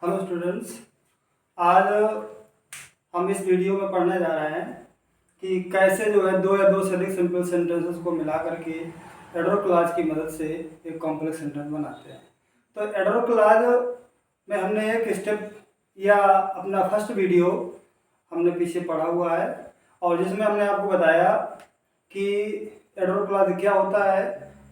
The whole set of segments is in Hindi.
Hello students. आज हम इस वीडियो में पढ़ने जा रहे हैं कि कैसे जो है दो या दो से अधिक सिंपल सेंटेंसेस को मिला करके एडवर्ब क्लॉज की मदद से एक कॉम्प्लेक्स सेंटेंस बनाते हैं। तो एडवर्ब क्लॉज में हमने एक स्टेप या अपना फर्स्ट वीडियो हमने पीछे पढ़ा हुआ है और जिसमें हमने आपको बताया कि एडवर्ब क्लॉज क्या होता है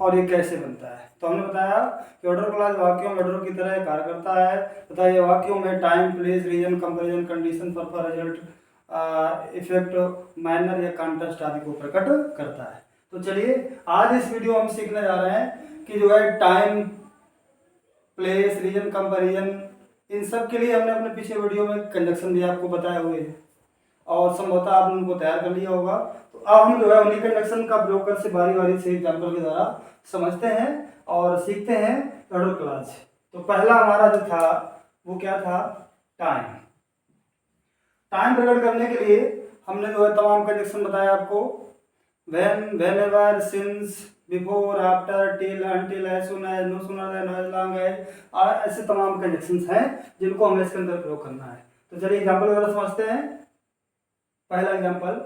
और ये कैसे बनता है। तो हमने बताया कि एडवर्ब क्लॉज वाक्यों में एडवर्ब की तरह कार्य करता है तथा ये वाक्यों में time, place, reason, comparison, condition, purpose, result, effect, manner या कॉन्टेक्स्ट आदि को प्रकट करता है। तो चलिए आज इस वीडियो में हम सीखने जा रहे हैं कि जो है टाइम, प्लेस, रीजन, कंपैरिजन, इन सब के लिए हमने अपने पीछे वीडियो में कंजक्शन भी आपको बताए हुए हैं और संभवतः आपने उनको तैयार कर लिया होगा। तो अब हम जो है उन्हीं कंजक्शन का प्रयोग कर से बारी बारी से एग्जाम्पल के द्वारा समझते हैं और सीखते हैं एडवर्ब क्लॉज। तो पहला हमारा जो था वो क्या था? टाइम। टाइम प्रकट करने के लिए हमने जो है तमाम कंजक्शन बताया आपको। When, whenever, since, before, after, till, until, as soon as, no sooner than, as long as, और ऐसे तमाम कंजक्शंस हैं जिनको हमें इसके अंदर प्रयोग करना है। तो चलिए एग्जाम्पल वगैरह समझते हैं। पहला example,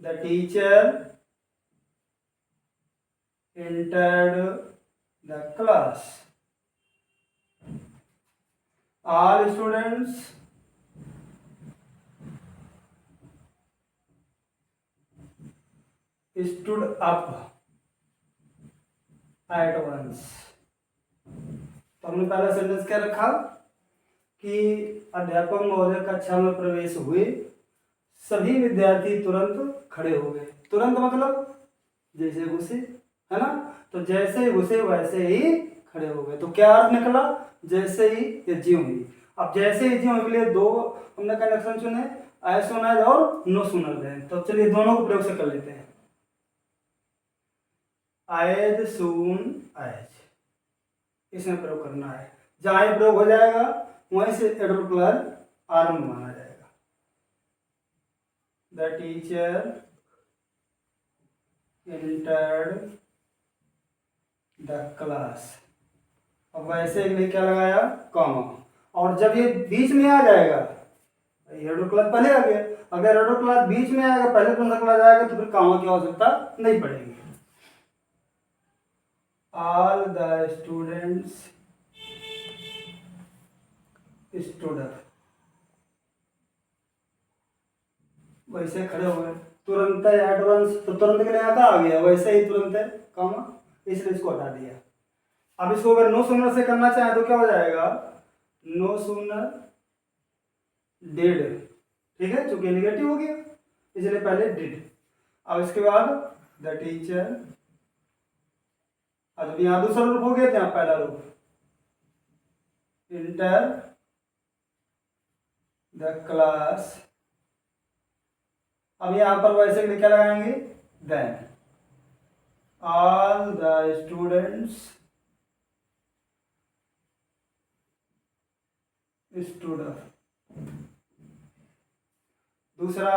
the teacher entered the class. All students stood up at once. तो हमने पहला सेंटेंस क्या रखा कि अध्यापक महोदय कक्षा में प्रवेश हुए, सभी विद्यार्थी तुरंत खड़े हो गए। तुरंत मतलब जैसे घुसे, है ना? तो जैसे घुसे वैसे ही खड़े हो गए। तो क्या अर्थ निकला? जैसे ही या ज्यों ही। अब जैसे ही ज्यों के लिए दो हमने कनेक्शन चुने, एज सून एज और नो सूनर देन। तो चलिए दोनों को प्रयोग से कर लेते हैं। एज सून एज, इसमें प्रयोग करना है। जहां ये प्रयोग हो जाएगा वहीं से एडवर्ब क्लॉज आरंभ माना जाएगा। The teacher entered the class। अब वैसे के लिए क्या लगाया? कॉमा। और जब ये बीच में आ जाएगा, एडवर्ब क्लॉज पहले आ गया, अगर एडवर्ब क्लॉज बीच में आएगा, पहले कौन सा क्लॉज आएगा, तो फिर कॉमा की आवश्यकता नहीं पड़ेगी। All the students stood up, वैसे खड़े हो गए। तुरंत एडवांस, तो तुरंत के लिए आता आ गया, वैसे ही तुरंत है कॉमा, इसलिए इसको हटा दिया। अब इसको अगर नो सूनर से करना चाहे तो क्या हो जाएगा? No sooner did. ठीक है, चूंकि निगेटिव हो गया इसलिए पहले डिड। अब इसके बाद द टीचर, अब यहां दूसरा रूप हो गया था, पहला रूप इंटर द क्लास। अब यहां पर वैसे के लिए क्या लगाएंगे? Then all the students stood up. दूसरा,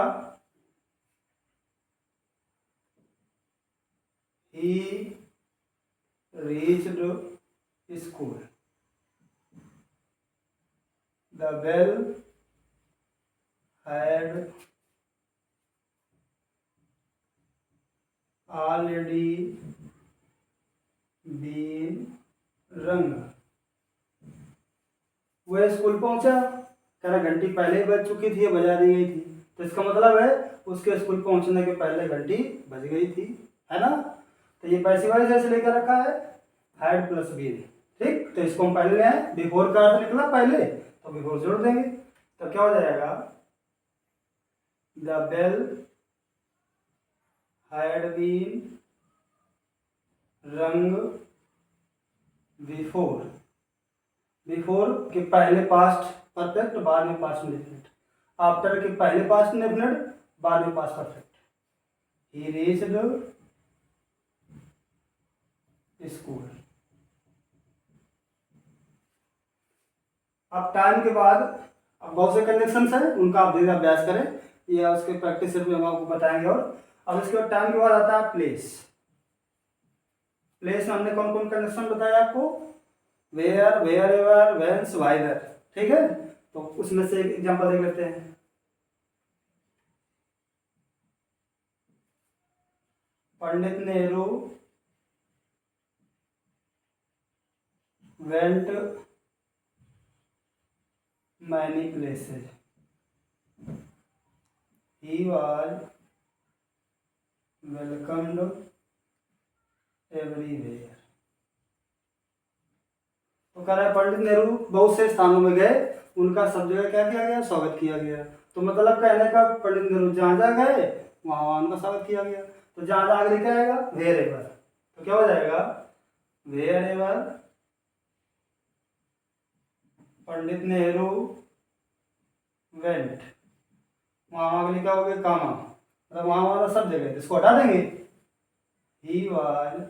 he reached school, the bell had already been rung। वह स्कूल पहुंचा, कह रहा घंटी पहले ही बज चुकी थी, बजा दी गई थी। तो इसका मतलब है उसके स्कूल पहुंचने के पहले घंटी बज गई थी, है ना? तो ये पैसिव वॉइस ऐसे लेकर रखा है, हैड प्लस बीन। ठीक, तो इसको हम पहले ले आए, बिफोर का अर्थ निकला पहले, तो बिफोर जोड़ देंगे। तो क्या हो जाएगा? द बेल हैड बीन रंग बिफोर। बिफोर के पहले पास्ट परफेक्ट, बाद में पास्ट इंडेफिनिट। आफ्टर के पहले पास्ट इंडेफिनिट, बाद में पास्ट परफेक्ट। ही रीच्ड स्कूल। अब टाइम के बाद अब बहुत से कंडीशंस हैं, उनका आप धीरे अभ्यास करें, या उसके प्रैक्टिस में हम आपको बताएंगे। और अब इसके बाद टाइम के बाद आता है प्लेस। प्लेस में हमने कौन कौन कंडीशन बताया आपको, where, wherever, whence, whether, ठीक है। तो उसमें से एक एग्जांपल देख लेते हैं। Pandit Nehru went many places, he was welcomed everywhere. तो कह रहा है पंडित नेहरू बहुत से स्थानों में गए, उनका सब जगह क्या किया गया, स्वागत किया गया। तो मतलब कहने का पंडित नेहरू जहाँ जहाँ गए वहाँ उनका स्वागत किया गया। तो जहाँ जहाँ आगे लिखा आएगा वेयर एवर, तो क्या हो जाएगा, wherever Pandit Nehru went, वहाँ आगे लिखा हो गया कामा, मतलब वहाँ वाला सब जगह, इसको हटा देंगे, ही वाज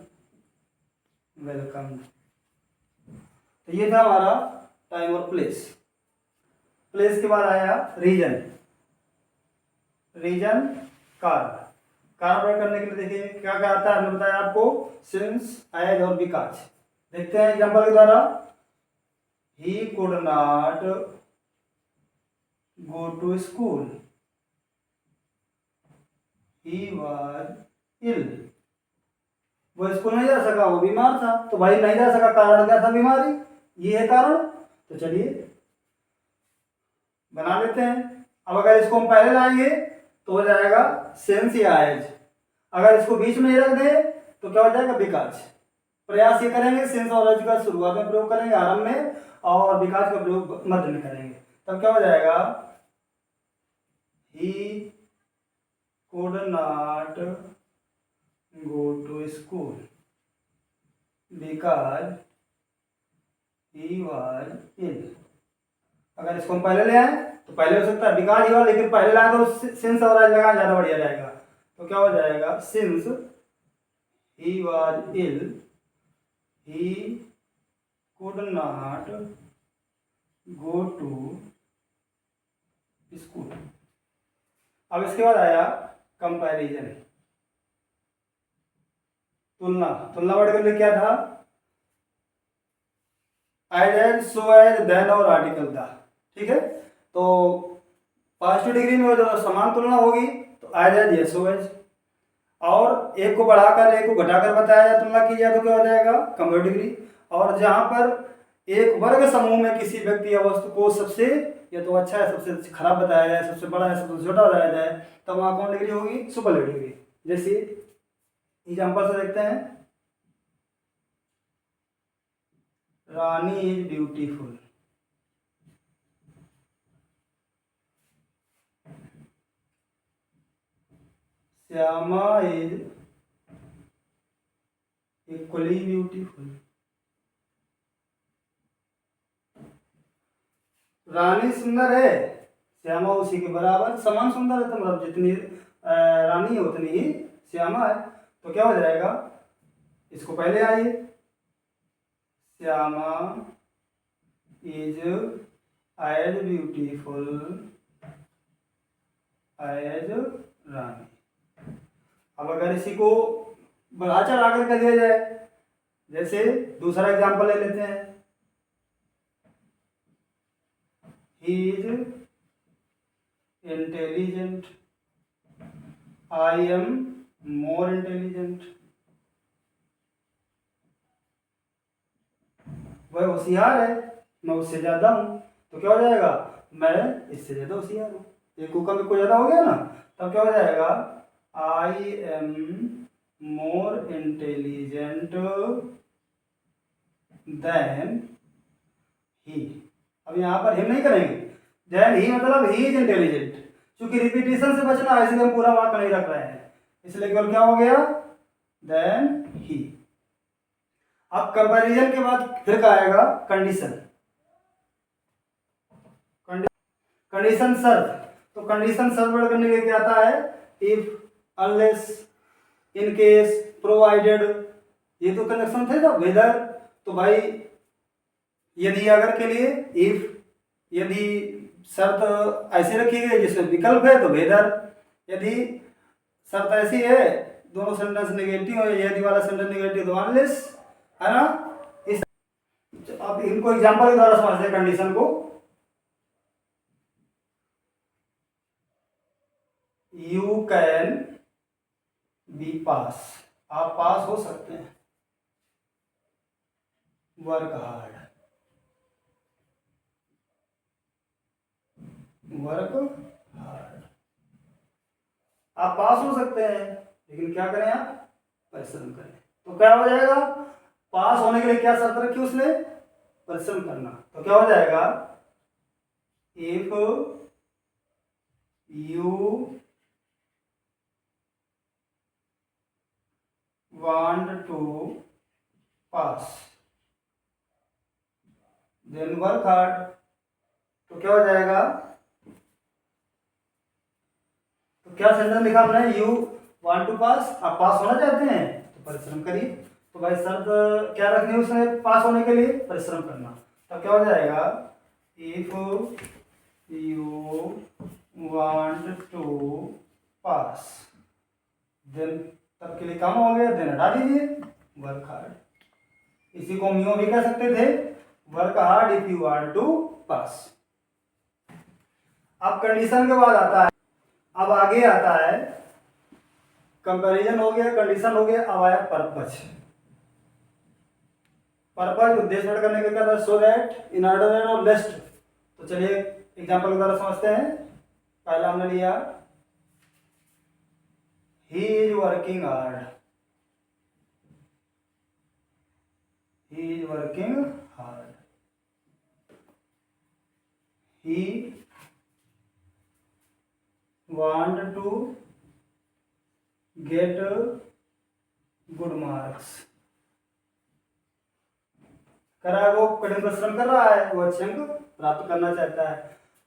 वेलकम। तो ये था हमारा टाइम और प्लेस। प्लेस के बाद आया रीजन। रीजन कारण, कारण प्रयोग करने के लिए देखिए क्या क्या आता है, हमने बताया आपको सिंस, एज और बिकॉज। देखते हैं एग्जांपल के द्वारा। He could not go to school, he was ill, वो स्कूल नहीं जा सका, वो बीमार था। तो भाई नहीं जा सका, कारण क्या था, बीमारी, ये है कारण। तो चलिए बना लेते हैं। अब अगर इसको हम पहले लाएंगे तो हो जाएगा सिंस या एज, अगर इसको बीच में ही रख दें तो क्या हो जाएगा, बिकॉज। प्रयास ये करेंगे सिंस और एज का शुरुआत में प्रयोग करेंगे आरंभ में, और बिकॉज का प्रयोग मध्य में करेंगे। तब क्या हो जाएगा, he could not go to school because he was ill. अगर इसको हम पहले ले आए तो पहले हो सकता है बिकॉज ही वाज, लेकिन पहले लाए तो सिंस और एज लगा ज्यादा बढ़िया रहेगा। तो क्या हो जाएगा, since he was ill he could not go to school. अब इसके बाद आया कंपैरिजन, तुलना। तुलना वर्ड के लिए क्या था, as as, so as, than और आर्टिकल द, ठीक है। तो पॉजिटिव डिग्री में जो समान तुलना होगी तो एज एज या सो एज, और एक को बढ़ाकर एक को घटाकर बताया जाए, तुलना की जाए तो क्या हो जाएगा, कंपेरेटिव डिग्री। और जहां पर एक वर्ग समूह में किसी व्यक्ति या वस्तु को सबसे या तो अच्छा है, सबसे खराब बताया जाए, सबसे बड़ा है, सबसे छोटा बताया जाए, तब वहां कौन डिग्री होगी, सुपरलेटिव डिग्री। जैसे एग्जांपल से देखते हैं, Rani is beautiful, Shyama is equally beautiful. Rani सुंदर है, श्यामा उसी के बराबर समान सुंदर है, तो मतलब जितनी रानी है उतनी ही श्यामा है। तो क्या हो जाएगा, इसको पहले आइए, Shyama is as beautiful as Rani. अब अगर इसी को बढ़ा चढ़ा कर दिया जाए, जैसे दूसरा एग्जांपल ले लेते हैं, he is intelligent, I am more intelligent। वह होशियार है, मैं उससे ज्यादा हूं। तो क्या हो जाएगा, मैं इससे ज्यादा होशियार हूं। एक को कम एक को ज्यादा हो गया ना, तब क्या हो जाएगा, I am more intelligent than he. अब यहाँ पर हिम नहीं करेंगे, देन ही मतलब ही इज इंटेलिजेंट। क्योंकि रिपीटेशन से बचना है इसलिए हम पूरा वाक्य नहीं रख रहे हैं, इसलिए केवल क्या हो गया, देन ही। अब कंपैरिजन के बाद फिर क्या आएगा, कंडीशन। कंडीशन शर्त। तो कंडीशन शर्त वर्ड करने के लिए क्या आता है, if, unless, in case, provided, ये तो कनेक्शन थे ना, वेदर। तो भाई यदि अगर के लिए इफ, यदि शर्त ऐसी रखी गई जिसमें विकल्प है तो वेदर, यदि शर्त ऐसी है दोनों सेंटेंस नेगेटिव है, यदि वाला सेंटेंस नेगेटिव तो अनलेस, है ना। इस अब इनको एग्जांपल के द्वारा समझते हैं कंडीशन को। यू कैन बी पास, आप पास हो सकते हैं। वर्क हार्ड, वर्क हार्ड, आप पास हो सकते हैं लेकिन क्या करें, आप परिश्रम करें। तो क्या हो जाएगा, पास होने के लिए क्या शर्त रखी उसने, परिश्रम करना। तो क्या हो जाएगा, if you want to pass then work hard. तो क्या हो जाएगा, तो क्या सेंटेंस लिखा हमने, यू वांट टू पास, आप पास होना चाहते हैं तो परिश्रम करिए। तो भाई शर्त क्या रखनी है उसमें, पास होने के लिए परिश्रम करना। तो क्या हो जाएगा, if you want to pass then, तब के लिए काम हो गया, देन हटा दीजिए, वर्क हार्ड। इसी को हम यूं भी कह सकते थे, work hard if you want to pass. अब कंडीशन के बाद आता है, अब आगे आता है कंपैरिजन हो गया, कंडीशन हो गया, अब आया पर्पज। पर्पज उद्देश्य प्रकट करने के क्या था, सो दैट, इन ऑर्डर और लेस्ट। तो चलिए एग्जांपल के द्वारा समझते हैं। पहला हमने लिया, he is working hard, he is working hard, he want to get good marks. कर रहा है, वो कठिन परिश्रम कर रहा है, वो अच्छे अंक प्राप्त करना चाहता है।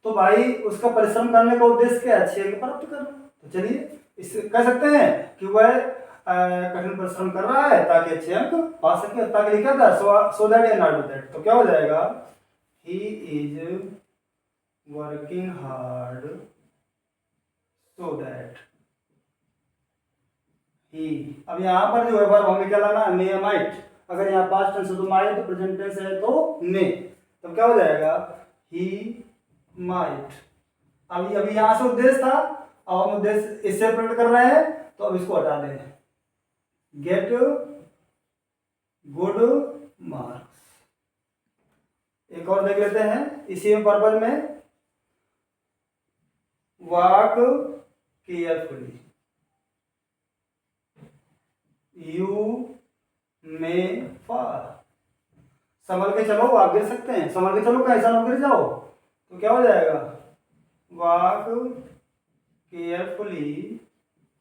तो भाई उसका परिश्रम करने का उद्देश्य क्या है, अच्छे अंक प्राप्त करना। तो चलिए इस कह सकते हैं कि वह कठिन परिश्रम कर रहा है ताकि अच्छे अंक पा सके, ताकि लिखा था so that and not that. तो क्या हो जाएगा, ही is working hard so that he. अब यहाँ पर जो है वर्ब हमें क्या लाना है, मे माइट। अगर यहाँ पास्ट टेंस है तो माइट, प्रेजेंट टेंस है तो मे। तो क्या हो जाएगा, ही माइट। अभी यहाँ से उद्देश्य था, अब हम उद्देश्य इससे प्रकट कर रहे हैं, तो अब इसको हटा दें, गेट गुड मार्क्स। एक और देख लेते हैं इसी में पर्पज में, walk carefully, you may fall. संभल के चलो, आप गिर सकते हैं, संभल के चलो, कैसा ना गिर जाओ। तो क्या हो जाएगा, वॉक केयरफुली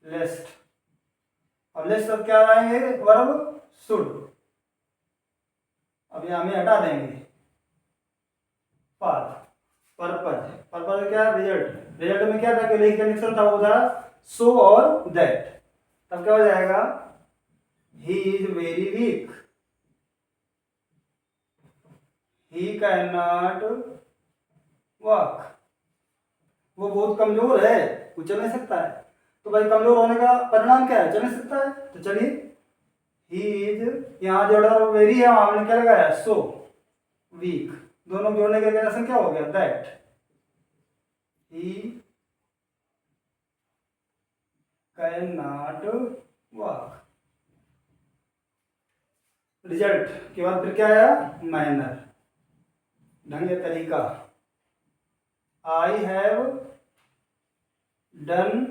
लेस्ट। अब लेस्ट अब क्या आएंगे, वर्ब शुड। अब यहाँ में हटा देंगे फॉल। पर्पज, पर्पज क्या है, रिजल्ट। रिजल्ट में क्या था कि लिंक कनेक्शन था, वो था सो और दैट। तब क्या हो जाएगा, he is very weak, he can not walk. वो बहुत कमजोर है, वो चल नहीं सकता है। तो भाई कमजोर होने का परिणाम क्या है, चल नहीं सकता है। तो चलिए, ही इज, यहाँ जो वेरी है वहां हमने क्या लगाया, सो वीक। दोनों जोड़ने का कनेक्शन क्या हो गया, that he can not walk. Result के बाद फिर क्या आया, मैनर, ढंग या तरीका। I have done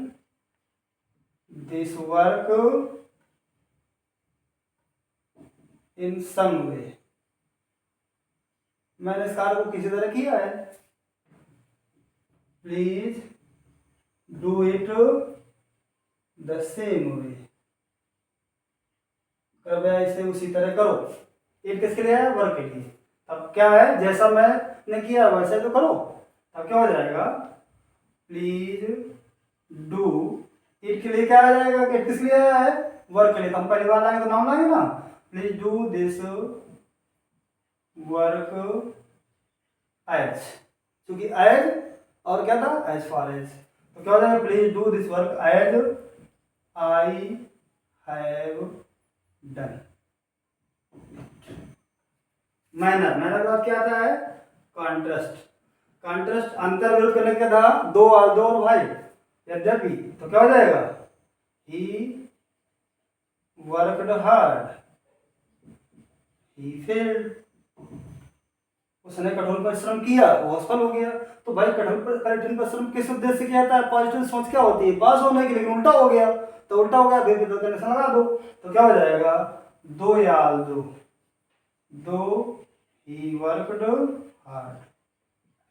this work in some way. मैंने इस कार्य को किसी तरह किया है। Please do it the same way, कृपया इसे उसी तरह करो। इट किसके लिए है, वर्क के लिए। अब क्या है, जैसा मैंने किया वैसे तो करो। अब क्या हो जाएगा, प्लीज डू, इट के लिए क्या आ जाएगा, इट किस लिए आया है, वर्क के लिए। तो हम पहली बार लाएंगे तो नाम लाएंगे ना, please do this work as, क्योंकि एज और क्या था, एज फार एज। तो क्या हो जाएगा, please do this work as I have done. Manner, manner का क्या आता है? कॉन्ट्रास्ट। कॉन्ट्रास्ट अंतर विरोध करने का था दो और भाई यद्यपि, तो क्या हो जाएगा? He worked hard, he failed. उसने कठोर परिश्रम किया, वो असफल हो गया। तो भाई कठोर परिश्रम किस उद्देश्य से किया था? पॉजिटिव सोच क्या होती है? पास होने की, लेकिन उल्टा हो गया। तो उल्टा हो गया, बे तो कनेक्शन लगा दो। तो क्या हो जाएगा? दो याल दो ही वर्कड हार्ड।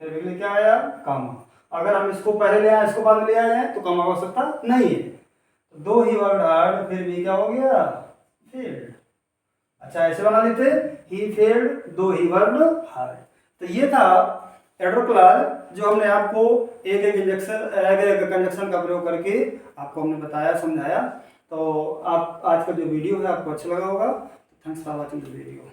फिर बिगले क्या आया? कॉमा। अगर हम इसको पहले ले आए, इसको बाद में ले आए हैं, तो कॉमा की आवश्यकता नहीं है। तो दो ही वर्कड हार्ड, फिर भी क्या हो गया? फेल्ड। अच्छा, ऐसे बना लेते, ही फेल्ड दो ही वर्कड हार्ड। तो ये था एडवर्ब क्लॉज, जो हमने आपको एक एक कंजक्शन का प्रयोग करके आपको हमने बताया, समझाया। तो आप आज का जो वीडियो है आपको अच्छा लगा होगा। Thanks for watching the video.